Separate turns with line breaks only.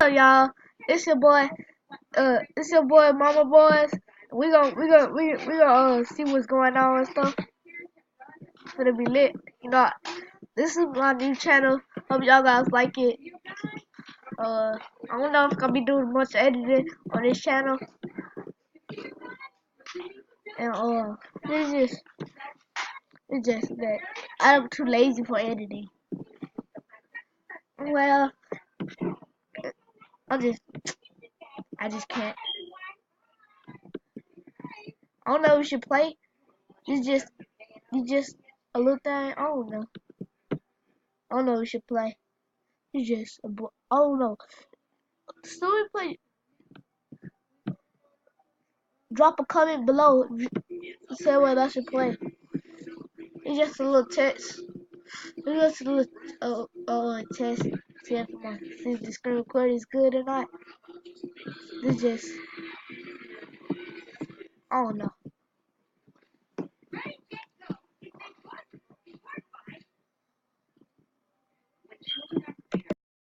up, y'all? It's your boy. It's your boy, Mama Boys. We gonna see what's going on and stuff. It's gonna be lit. You know, this is my new channel. Hope y'all guys like it. I don't know if I'm gonna be doing much editing on this channel, and it's just that I'm too lazy for editing. Well, I just can't. I don't know if we should play. It's just a little thing. I don't know. I don't know if we should play. It's just a I don't know. So we play. Drop a comment below. Say what I should play. It's just a little test. It's just a little test. See if the screen recording is good or not. It's just I don't know.